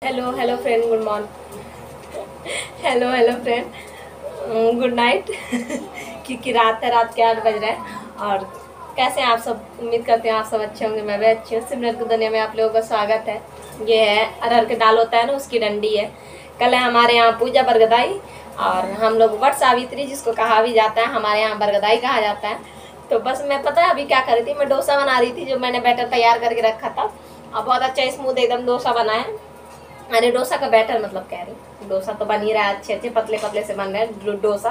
Hello hello friend, good morning. Hello friend, good night. क्योंकि रात है, रात के 8 बज रहे हैं। और कैसे हैं आप सब? उम्मीद करते हैं आप सब अच्छे होंगे। मैं भी अच्छी हूँ। सिमरन की दुनिया में आप लोगों का स्वागत है। ये है अरहर के दाल होता है ना, उसकी डंडी है। कल है हमारे यहाँ पूजा बरगदाई, और हम लोग वट सावित्री जिसको कहा भी जाता है, हमारे यहाँ बरगदाई कहा जाता है। तो बस मैं पता है अभी क्या कर रही थी, मैं डोसा बना रही थी, जो मैंने बैटर तैयार करके रखा था। और बहुत अच्छा स्मूथ एकदम डोसा बना है। अरे डोसा का बैटर मतलब कह रही, डोसा तो बन ही रहा है, अच्छे अच्छे पतले पतले से बन रहा है डोसा।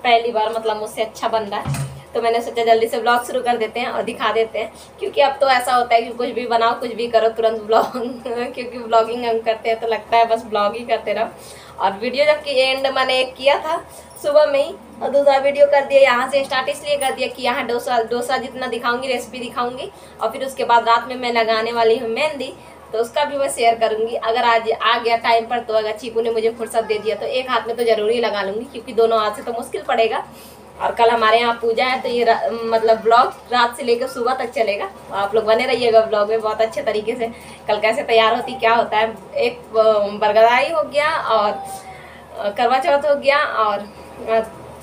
पहली बार मतलब मुझसे अच्छा बन रहा है, तो मैंने सोचा जल्दी से ब्लॉग शुरू कर देते हैं और दिखा देते हैं। क्योंकि अब तो ऐसा होता है कि कुछ भी बनाओ, कुछ भी करो, तुरंत ब्लॉग। क्योंकि ब्लॉगिंग हम करते हैं तो लगता है बस ब्लॉग ही करते रहो। और वीडियो जबकि एंड मैंने एक किया था सुबह में ही, और दूसरा वीडियो कर दिया यहाँ से स्टार्ट इसलिए कर दिया कि यहाँ डोसा जितना दिखाऊंगी, रेसिपी दिखाऊंगी। और फिर उसके बाद रात में मैं लगाने वाली हूँ मेहंदी, तो उसका भी मैं शेयर करूंगी। अगर आज आ गया टाइम पर, तो अगर चीकू ने मुझे फुर्सत दे दिया तो एक हाथ में तो जरूर ही लगा लूंगी, क्योंकि दोनों हाथ से तो मुश्किल पड़ेगा। और कल हमारे यहाँ पूजा है, तो ये मतलब ब्लॉग रात से लेकर सुबह तक चलेगा। आप लोग बने रहिएगा ब्लॉग में बहुत अच्छे तरीके से। कल कैसे तैयार होती, क्या होता है। एक बरगदाई हो गया, और करवा चौथ हो गया, और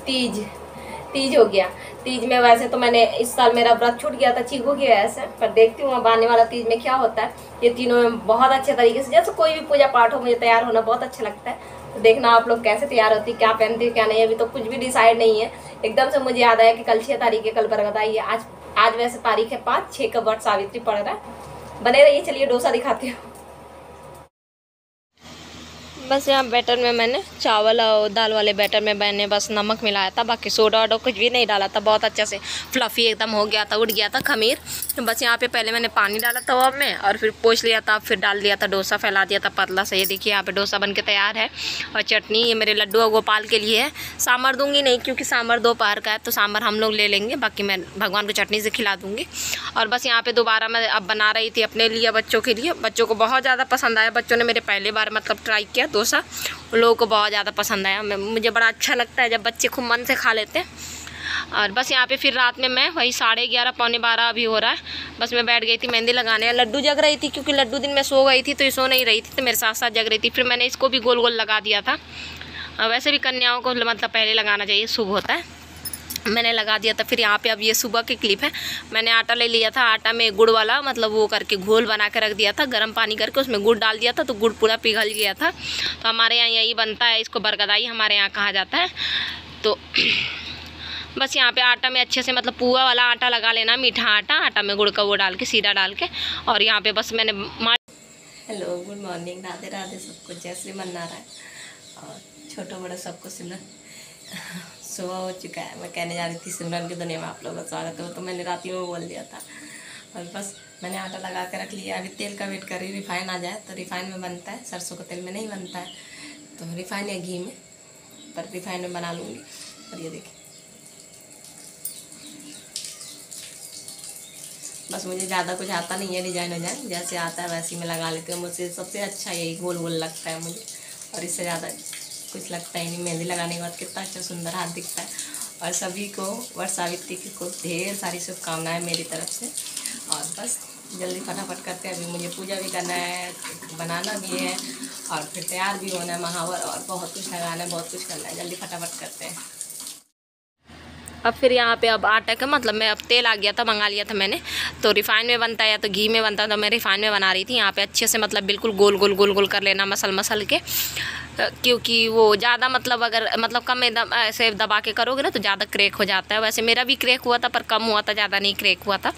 तीज हो गया। तीज में वैसे तो मैंने इस साल मेरा व्रत छूट गया था चीकू की वजह से, पर देखती हूँ अब आने वाला तीज में क्या होता है। ये तीनों में बहुत अच्छे तरीके से, जैसे कोई भी पूजा पाठ हो, मुझे तैयार होना बहुत अच्छा लगता है। तो देखना आप लोग कैसे तैयार होती, क्या पहनती है क्या नहीं, अभी तो कुछ भी डिसाइड नहीं है। एकदम से मुझे याद आया कि कल 6 तारीख है, कल बरगदाई है। आज वैसे तारीख है 5, 6 का वट सावित्री पड़ रहा है। बने रहिए, चलिए डोसा दिखाती हूँ। बस यहाँ बैटर में मैंने चावल और दाल वाले बैटर में मैंने बस नमक मिलाया था, बाकी सोडा वोडा कुछ भी नहीं डाला था। बहुत अच्छा से फ्लफ़ी एकदम हो गया था, उड़ गया था खमीर। तो बस यहाँ पे पहले मैंने पानी डाला तवा में, और फिर पोंछ लिया था, फिर डाल दिया था डोसा, फैला दिया था पतला से। ये देखिए यहाँ पे डोसा बन के तैयार है। और चटनी ये मेरे लड्डू और गोपाल के लिए है। सांभर दूँगी नहीं, क्योंकि सांभर दोपहर का है, तो सांभर हम लोग ले लेंगे, बाकी मैं भगवान को चटनी से खिला दूँगी। और बस यहाँ पर दोबारा मैं अब बना रही थी अपने लिए, बच्चों के लिए। बच्चों को बहुत ज़्यादा पसंद आया, बच्चों ने मेरे पहले बार मतलब ट्राई किया डोसा, उन लोगों को बहुत ज़्यादा पसंद आया। मुझे बड़ा अच्छा लगता है जब बच्चे खूब मन से खा लेते हैं। और बस यहाँ पे फिर रात में मैं वही 11:30 पौने 12 अभी हो रहा है, बस मैं बैठ गई थी मेहंदी लगाने। लड्डू जग रही थी, क्योंकि लड्डू दिन में सो गई थी, तो ये सो नहीं रही थी, तो मेरे साथ साथ जग रही थी। फिर मैंने इसको भी गोल गोल लगा दिया था। वैसे भी कन्याओं को मतलब पहले लगाना चाहिए, शुभ होता है। मैंने लगा दिया था। फिर यहाँ पे अब ये सुबह की क्लिप है। मैंने आटा ले लिया था, आटा में गुड़ वाला मतलब वो करके घोल बना के रख दिया था, गर्म पानी करके उसमें गुड़ डाल दिया था, तो गुड़ पूरा पिघल गया था। तो हमारे यहाँ यही बनता है, इसको बरगदाई हमारे यहाँ कहा जाता है। तो बस यहाँ पे आटा में अच्छे से मतलब पुआ वाला आटा लगा लेना, मीठा आटा में गुड़ का वो डाल के, सीधा डाल के। और यहाँ पे बस मैंने hello good morning, Radhe Radhe सबको, जय श्री मन्नारायण। और छोटा बड़ा सबको सिमरन सुबह हो चुका है। मैं कहने जा रही थी सिमरन की दुनिया में आप लोगों का स्वागत है, तो मैंने रात ही में बोल दिया था। और बस मैंने आटा लगा के रख लिया। अभी तेल का वेट कर रही, रिफाइन आ जाए, तो रिफाइन में बनता है, सरसों के तेल में नहीं बनता है, तो रिफाइन या घी में, पर रिफाइन में बना लूँगी। और ये देखिए, बस मुझे ज़्यादा कुछ आता नहीं है, डिजाइन जैसे आता है वैसे ही मैं लगा लेती हूँ। मुझसे सबसे अच्छा यही गोल गोल लगता है मुझे, और इससे ज़्यादा कुछ लगता ही नहीं। मेहंदी लगाने के बाद कितना अच्छा सुंदर हाथ दिखता है। और सभी को वट सावित्री की को ढेर सारी शुभकामनाएं मेरी तरफ से। और बस जल्दी फटाफट करते हैं, अभी मुझे पूजा भी करना है, बनाना भी है, और फिर तैयार भी होना है, महावर और बहुत कुछ लगाना है, बहुत कुछ करना है। जल्दी फटाफट करते हैं। अब फिर यहाँ पे अब आटा का मतलब मैं अब तेल आ गया था, मंगा लिया था मैंने। तो रिफाइन में बनता है या तो घी में बनता है, तो मैं रिफाइन में बना रही थी। यहाँ पे अच्छे से मतलब बिल्कुल गोल गोल कर लेना, मसल के, क्योंकि वो ज़्यादा मतलब अगर मतलब कम एकदम ऐसे दबा के करोगे ना, तो ज़्यादा क्रैक हो जाता है। वैसे मेरा भी क्रैक हुआ था, पर कम हुआ था, ज़्यादा नहीं क्रैक हुआ था।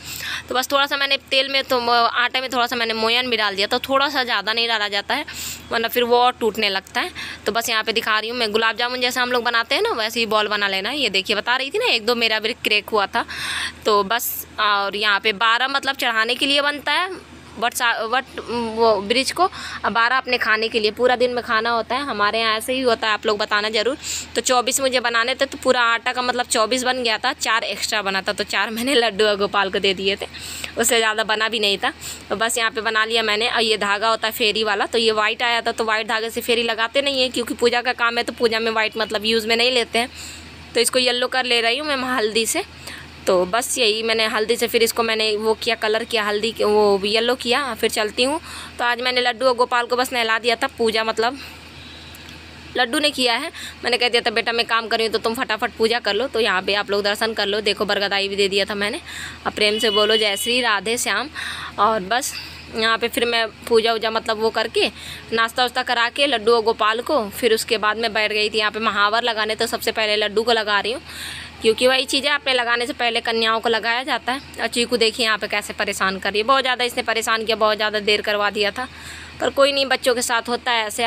तो बस थोड़ा सा मैंने तेल में तो आटे में थोड़ा सा मैंने मोयन भी डाल दिया, तो थोड़ा सा ज़्यादा नहीं डाला जाता है, वरना फिर वो और टूटने लगता है। तो बस यहाँ पे दिखा रही हूँ मैं, गुलाब जामुन जैसे हम लोग बनाते हैं ना, वैसे ही बॉल बना लेना है। ये देखिए, बता रही थी ना, 1-2 मेरा भी क्रैक हुआ था। तो बस, और यहाँ पे 12 मतलब चढ़ाने के लिए बनता है वट वो ब्रिज को, अब 12 अपने खाने के लिए। पूरा दिन में खाना होता है, हमारे यहाँ ऐसे ही होता है, आप लोग बताना ज़रूर। तो 24 मुझे बनाने थे, तो पूरा आटा का मतलब 24 बन गया था, 4 एक्स्ट्रा बना था, तो 4 मैंने लड्डू और गोपाल को दे दिए थे, उससे ज़्यादा बना भी नहीं था। तो बस यहाँ पे बना लिया मैंने। और ये धागा होता है फेरी वाला, तो ये वाइट आया था, तो वाइट धागे से फेरी लगाते नहीं है, क्योंकि पूजा का काम है, तो पूजा में वाइट मतलब यूज़ में नहीं लेते हैं, तो इसको येलो कर ले रही हूँ मैं हल्दी से। तो बस यही मैंने हल्दी से फिर इसको मैंने वो किया, कलर किया, हल्दी वो येलो किया, फिर चलती हूँ। तो आज मैंने लड्डू और गोपाल को बस नहला दिया था, पूजा मतलब लड्डू ने किया है। मैंने कह दिया था बेटा मैं काम कर रही हूँ तो तुम फटाफट पूजा कर लो। तो यहाँ पे आप लोग दर्शन कर लो, देखो बरगदाई भी दे दिया था मैंने। अब प्रेम से बोलो जय श्री राधे श्याम। और बस यहाँ पे फिर मैं पूजा वूजा मतलब वो करके नाश्ता वास्ता करा के लड्डू और गोपाल को, फिर उसके बाद मैं बैठ गई थी यहाँ पे महावर लगाने। तो सबसे पहले लड्डू को लगा रही हूँ, क्योंकि वही चीज़ें आपने लगाने से पहले कन्याओं को लगाया जाता है। और चीकू देखिए यहाँ पे कैसे परेशान कर रही है, बहुत ज़्यादा इसने परेशान किया, बहुत ज़्यादा देर करवा दिया था, पर कोई नहीं, बच्चों के साथ होता है ऐसे।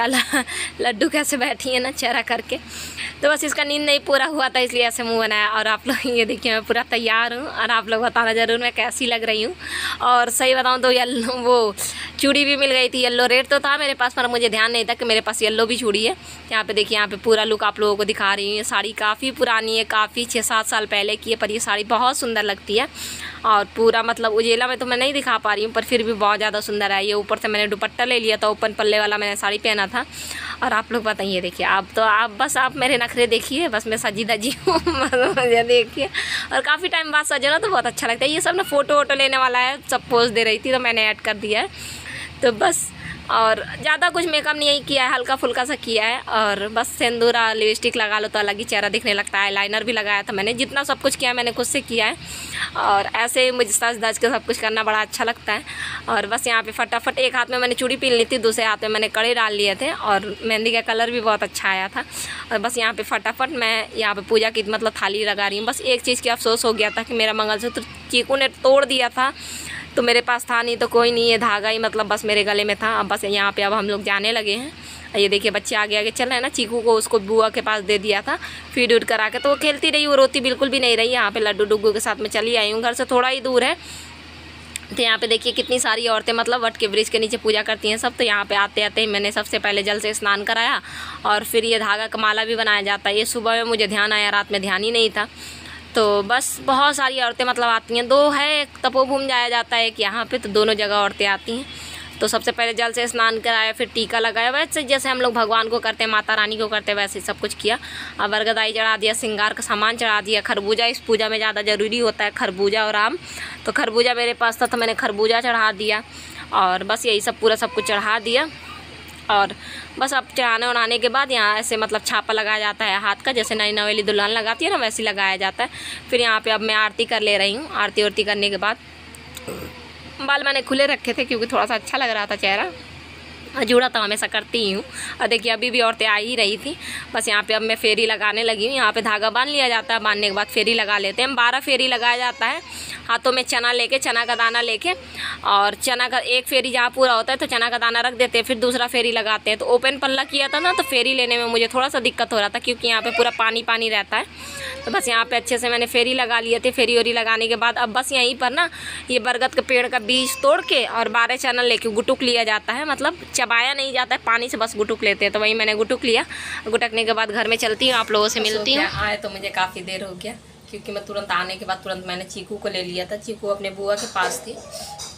लड्डू कैसे बैठी है ना चेहरा करके। तो बस इसका नींद नहीं पूरा हुआ था इसलिए ऐसे मुंह बनाया। और आप लोग ये देखिए मैं पूरा तैयार हूँ, और आप लोग बताना ज़रूर मैं कैसी लग रही हूँ। और सही बताऊँ तो येलो वो चूड़ी भी मिल गई थी, येलो रेड तो था मेरे पास, पर मुझे ध्यान नहीं था कि मेरे पास येलो भी चूड़ी है। यहाँ पे देखिए, यहाँ पे पूरा लुक आप लोगों को दिखा रही हूँ। ये साड़ी काफ़ी पुरानी है, काफ़ी 6-7 साल पहले की है, पर ये साड़ी बहुत सुंदर लगती है। और पूरा मतलब उजेला में तो मैं नहीं दिखा पा रही हूँ, पर फिर भी बहुत ज़्यादा सुंदर है। ये ऊपर से मैंने दुपट्टा ले लिया था, ओपन पल्ले वाला मैंने साड़ी पहना था। और आप लोग बताइए, देखिए आप तो आप मेरे नखरे देखिए, बस मैं सजी दजी हूँ मुझे देखिए। और काफ़ी टाइम बाद सजे ना तो बहुत अच्छा लगता है। ये सब ना फ़ोटो वोटो लेने वाला है, सब पोज दे रही थी तो मैंने ऐड कर दिया है। तो बस, और ज़्यादा कुछ मेकअप नहीं किया है, हल्का फुल्का सा किया है। और बस सिंदूरा लिपस्टिक लगा लो तो अलग ही चेहरा दिखने लगता है। लाइनर भी लगाया था मैंने, जितना सब कुछ किया मैंने खुद से किया है। और ऐसे मुझे सज धज के सब कुछ करना बड़ा अच्छा लगता है। और बस यहाँ पे फटाफट एक हाथ में मैंने चूड़ी पहन ली थी, दूसरे हाथ में मैंने कड़े डाल लिए थे, और मेहंदी का कलर भी बहुत अच्छा आया था। और बस यहाँ पे फटाफट मैं यहाँ पे पूजा की मतलब थाली लगा रही हूँ। बस एक चीज़ की अफसोस हो गया था कि मेरा मंगलसूत्र चीकू ने तोड़ दिया था, तो मेरे पास था नहीं, तो कोई नहीं, ये धागा ही मतलब बस मेरे गले में था। अब बस यहाँ पे अब हम लोग जाने लगे हैं। ये देखिए बच्चे आगे आगे चल रहे हैं ना। चीकू को उसको बुआ के पास दे दिया था फीड उड करा के, तो वो खेलती रही, वो रोती बिल्कुल भी नहीं रही। यहाँ पे लड्डू डुग्गू के साथ में चली आई हूँ, घर से थोड़ा ही दूर है। तो यहाँ पे देखिए कितनी सारी औरतें मतलब वट के वृक्ष के नीचे पूजा करती हैं सब। तो यहाँ पे आते आते ही मैंने सबसे पहले जल से स्नान कराया, और फिर ये धागा का माला भी बनाया जाता है। ये सुबह में मुझे ध्यान आया, रात में ध्यान ही नहीं था। तो बस बहुत सारी औरतें मतलब आती हैं, 2 है, एक तपोभूमि जाया जाता है, एक यहाँ पे, तो दोनों जगह औरतें आती हैं। तो सबसे पहले जल से स्नान कराया, फिर टीका लगाया, वैसे जैसे हम लोग भगवान को करते हैं, माता रानी को करते हैं, वैसे सब कुछ किया। अब बरगदाई चढ़ा दिया, श्रृंगार का सामान चढ़ा दिया, खरबूजा इस पूजा में ज़्यादा ज़रूरी होता है, खरबूजा और आम। तो खरबूजा मेरे पास था तो मैंने खरबूजा चढ़ा दिया। और बस यही सब पूरा सब कुछ चढ़ा दिया। और बस अब चढ़ाने उड़ाने के बाद यहाँ ऐसे मतलब छापा लगाया जाता है हाथ का, जैसे नई नवेली दुल्हन लगाती है ना, वैसे लगाया जाता है। फिर यहाँ पे अब मैं आरती कर ले रही हूँ। आरती उरती करने के बाद बाल मैंने खुले रखे थे क्योंकि थोड़ा सा अच्छा लग रहा था चेहरा, जूड़ा तो हमेशा करती ही हूँ। और देखिए अभी भी औरतें आ ही रही थी। बस यहाँ पे अब मैं फेरी लगाने लगी हूँ। यहाँ पे धागा बांध लिया जाता है, बांधने के बाद फेरी लगा लेते हैं। 12 फेरी लगाया जाता है। हाथों में चना लेके, चना का दाना लेके, और चना का एक फेरी जहाँ पूरा होता है तो चना का दाना रख देते हैं, फिर दूसरा फेरी लगाते हैं। तो ओपन पल्ला किया था ना, तो फेरी लेने में मुझे थोड़ा सा दिक्कत हो रहा था क्योंकि यहाँ पे पूरा पानी पानी रहता है। तो बस यहाँ पे अच्छे से मैंने फेरी लगा लिए थे। फेरी वरी लगाने के बाद अब बस यहीं पर ना ये बरगद के पेड़ का बीज तोड़ के और 12 चना लेके गुटुक लिया जाता है, मतलब चबाया नहीं जाता है, पानी से बस गुटुक लेते हैं। तो वही मैंने गुटुक लिया। गुटकने के बाद घर में चलती हूँ, आप लोगों से मिलती हूँ। आए तो मुझे काफ़ी देर हो गया क्योंकि मैं तुरंत आने के बाद तुरंत मैंने चीकू को ले लिया था। चीकू अपने बुआ के पास थी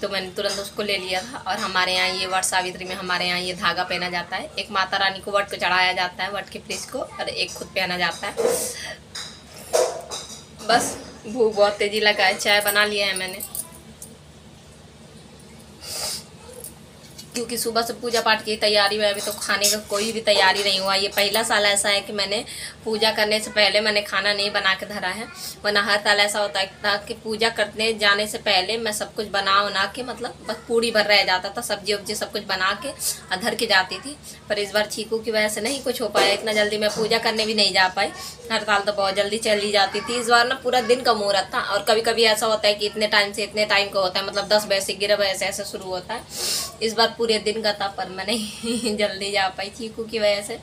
तो मैंने तुरंत उसको ले लिया था। और हमारे यहाँ ये वट सावित्री में हमारे यहाँ ये धागा पहना जाता है। एक माता रानी को वट को चढ़ाया जाता है, वट के वृक्ष को, और एक खुद पहना जाता है। बस भूख बहुत तेजी लगा है। चाय बना लिया है मैंने क्योंकि सुबह से पूजा पाठ की तैयारी में, अभी तो खाने का कोई भी तैयारी नहीं हुआ। ये पहला साल ऐसा है कि मैंने पूजा करने से पहले मैंने खाना नहीं बना के धरा है, वरना हर साल ऐसा होता था कि पूजा करने जाने से पहले मैं सब कुछ बना उना के, मतलब बस पूरी भर रह जाता था, सब्जी वब्जी सब कुछ बना के धर के जाती थी। पर इस बार चीकू की वजह से नहीं कुछ हो पाया, इतना जल्दी मैं पूजा करने भी नहीं जा पाई। हर साल तो बहुत जल्दी चली जाती थी, इस बार ना पूरा दिन का मुहूर्त था। और कभी कभी ऐसा होता है कि इतने टाइम से इतने टाइम का होता है, मतलब 10 बजे से 11 बजे से ऐसे शुरू होता है। इस बार पूरे दिन का था पर मैं नहीं जल्दी जा पाई चीकू की वजह से।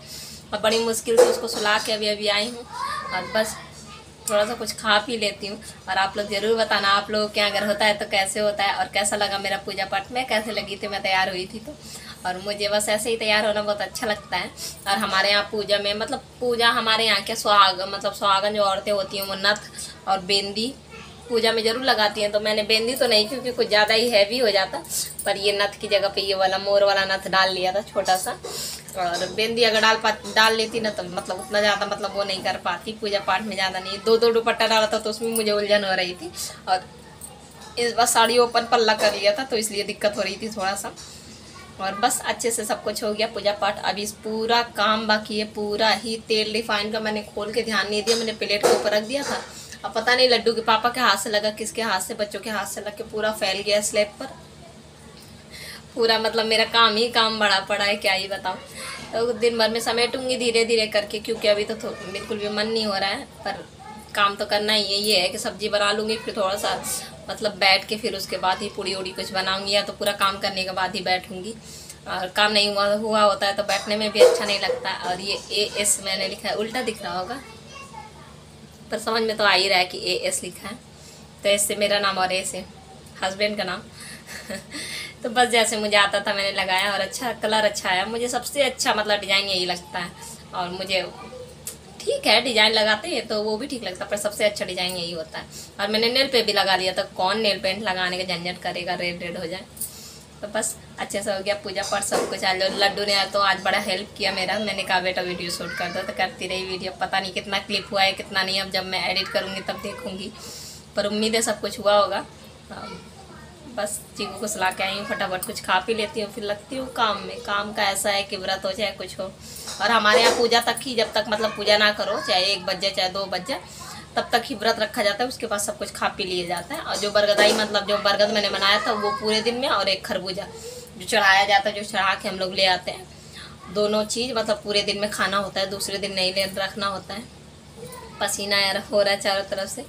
और बड़ी मुश्किल से उसको सुला के अभी आई हूँ, और बस थोड़ा सा कुछ खा पी लेती हूँ। और आप लोग ज़रूर बताना आप लोगों के अगर होता है तो कैसे होता है, और कैसा लगा मेरा पूजा पाठ में, कैसे लगी थी मैं तैयार हुई थी तो। और मुझे बस ऐसे ही तैयार होना बहुत अच्छा लगता है। और हमारे यहाँ पूजा में, मतलब पूजा हमारे यहाँ के सुहागन जो औरतें होती हैं वो नथ और बेंदी पूजा में ज़रूर लगाती हैं। तो मैंने बेंदी तो नहीं क्योंकि कुछ ज़्यादा ही हैवी हो जाता, पर ये नथ की जगह पे ये वाला मोर वाला नथ डाल लिया था छोटा सा। और बेंदी अगर डाल लेती ना तो मतलब उतना ज़्यादा मतलब वो नहीं कर पाती, पूजा पाठ में ज़्यादा नहीं। दो दुपट्टा डाला था तो उसमें मुझे उलझन हो रही थी, और इस बार साड़ी ओपन पल्ला कर लिया था तो इसलिए दिक्कत हो रही थी थोड़ा सा। और बस अच्छे से सब कुछ हो गया पूजा पाठ। अभी इस पूरा काम बाकी है, पूरा ही तेल रिफाइन का मैंने खोल के ध्यान नहीं दिया, मैंने प्लेट के ऊपर रख दिया था। अब पता नहीं लड्डू के पापा के हाथ से लगा, किसके हाथ से, बच्चों के हाथ से लग के पूरा फैल गया स्लैब पर। पूरा मतलब मेरा काम ही काम बड़ा पड़ा है, क्या ही बताऊँ। तो दिन भर में समेटूंगी धीरे धीरे करके, क्योंकि अभी तो बिल्कुल भी मन नहीं हो रहा है, पर काम तो करना ही है। ये है कि सब्जी बना लूँगी, फिर थोड़ा सा मतलब बैठ के फिर उसके बाद ही पूड़ी उड़ी कुछ बनाऊँगी, या तो पूरा काम करने के बाद ही बैठूँगी। और काम नहीं हुआ होता है तो बैठने में भी अच्छा नहीं लगता। और ये AS मैंने लिखा है, उल्टा दिख रहा होगा पर समझ में तो आ ही रहा है कि AS लिखा है। तो इससे मेरा नाम और ऐसे हस्बैंड का नाम तो बस जैसे मुझे आता था मैंने लगाया, और अच्छा कलर अच्छा आया। मुझे सबसे अच्छा मतलब डिज़ाइन यही लगता है, और मुझे ठीक है डिज़ाइन लगाते हैं तो वो भी ठीक लगता है, पर सबसे अच्छा डिज़ाइन यही होता है। और मैंने नेल पे भी लगा लिया था, कौन नेल पेंट लगाने का झंझट करेगा, रेड हो जाए। तो बस अच्छे से हो गया पूजा पाठ सब कुछ। आज लड्डू ने तो आज बड़ा हेल्प किया मेरा। मैंने कहा बेटा वीडियो शूट कर दो, तो करती रही वीडियो। पता नहीं कितना क्लिप हुआ है कितना नहीं, अब जब मैं एडिट करूँगी तब देखूँगी, पर उम्मीद है सब कुछ हुआ होगा। बस चीकू को सुला के आई हूँ, फटाफट कुछ खा पी लेती हूँ, फिर लगती हूँ काम में। काम का ऐसा है कि व्रत हो चाहे कुछ हो, और हमारे यहाँ पूजा तक ही, जब तक मतलब पूजा ना करो, चाहे 1 बज जाए चाहे 2 बज जाए, तब तक ही व्रत रखा जाता है। उसके बाद सब कुछ खा पी लिया जाता है। और जो बरगदाई मतलब जो बरगद मैंने बनाया था वो पूरे दिन में, और एक खरबूजा जो चढ़ाया जाता है, जो चढ़ा के हम लोग ले आते हैं, दोनों चीज़ मतलब पूरे दिन में खाना होता है, दूसरे दिन नहीं ले रखना होता है। पसीना यार हो रहा है चारों तरफ से।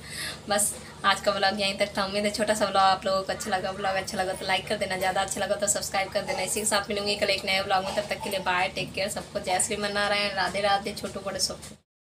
बस आज का ब्लॉग यहीं तक था। उम्मीद है छोटा सा ब्लॉग आप लोगों को अच्छा लगा। ब्लॉग अच्छा लगा तो लाइक कर देना, ज़्यादा अच्छा लगा तो सब्सक्राइब कर देना। इसी के साथ मिलूंगी कल एक नए ब्लॉग में। तब तक के लिए बाय, टेक केयर। सबको जय श्री मन्नारायण, राधे राधे, छोटू बड़े सबको।